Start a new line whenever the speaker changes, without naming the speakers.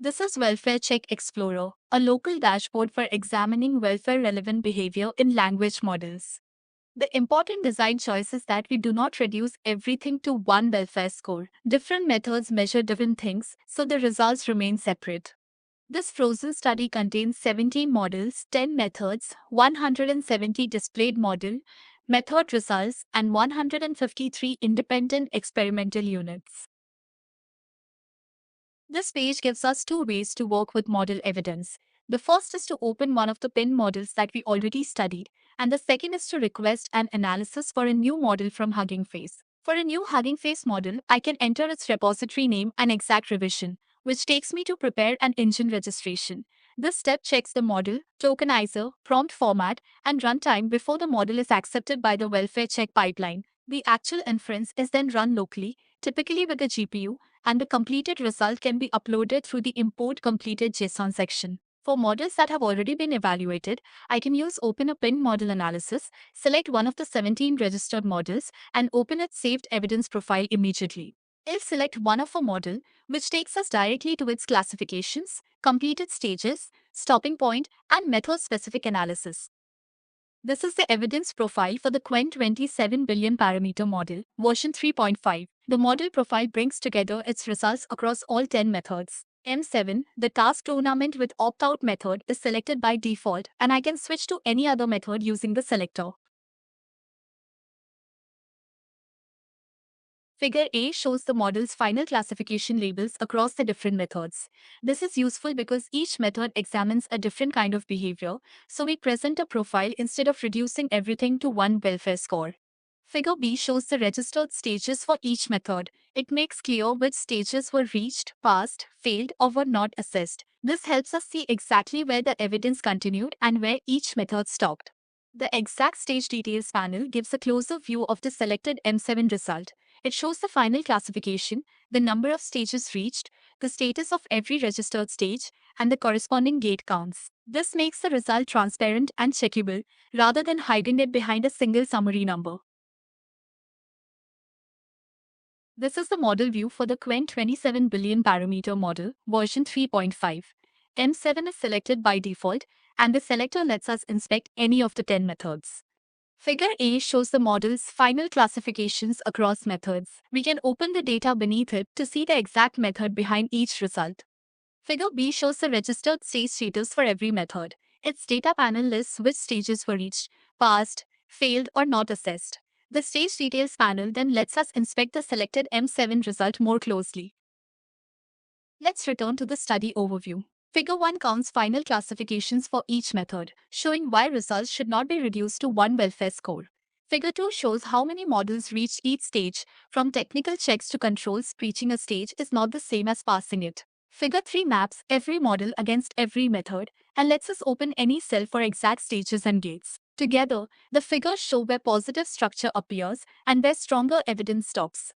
This is Welfare Check Explorer, a local dashboard for examining welfare-relevant behavior in language models. The important design choice is that we do not reduce everything to one welfare score. Different methods measure different things, so the results remain separate. This frozen study contains 17 models, 10 methods, 170 displayed method results, and 153 independent experimental units. This page gives us two ways to work with model evidence. The first is to open one of the pin models that we already studied, and the second is to request an analysis for a new model from Hugging Face. For a new Hugging Face model, I can enter its repository name and exact revision, which takes me to prepare an engine registration. This step checks the model, tokenizer, prompt format, and runtime before the model is accepted by the welfare check pipeline. The actual inference is then run locally, typically with the GPU, and the completed result can be uploaded through the import completed JSON section. For models that have already been evaluated, I can use Open a Pin Model Analysis, select one of the 17 registered models, and open its saved evidence profile immediately. I'll select one of a model, which takes us directly to its classifications, completed stages, stopping point, and method-specific analysis. This is the evidence profile for the Qwen 27 billion parameter model, version 3.5. The model profile brings together its results across all 10 methods. M7, the task tournament with opt-out method, is selected by default, and I can switch to any other method using the selector. Figure A shows the model's final classification labels across the different methods. This is useful because each method examines a different kind of behavior, so we present a profile instead of reducing everything to one welfare score. Figure B shows the registered stages for each method. It makes clear which stages were reached, passed, failed, or were not assessed. This helps us see exactly where the evidence continued and where each method stopped. The exact stage details panel gives a closer view of the selected M7 result. It shows the final classification, the number of stages reached, the status of every registered stage, and the corresponding gate counts. This makes the result transparent and checkable, rather than hiding it behind a single summary number. This is the model view for the Qwen 27 billion parameter model, version 3.5. M7 is selected by default, and the selector lets us inspect any of the 10 methods. Figure A shows the model's final classifications across methods. We can open the data beneath it to see the exact method behind each result. Figure B shows the registered stage status for every method. Its data panel lists which stages were reached, passed, failed, or not assessed. The stage details panel then lets us inspect the selected M7 result more closely. Let's return to the study overview. Figure 1 counts final classifications for each method, showing why results should not be reduced to one welfare score. Figure 2 shows how many models reach each stage. From technical checks to controls, reaching a stage is not the same as passing it. Figure 3 maps every model against every method and lets us open any cell for exact stages and gates. Together, the figures show where positive structure appears and where stronger evidence stops.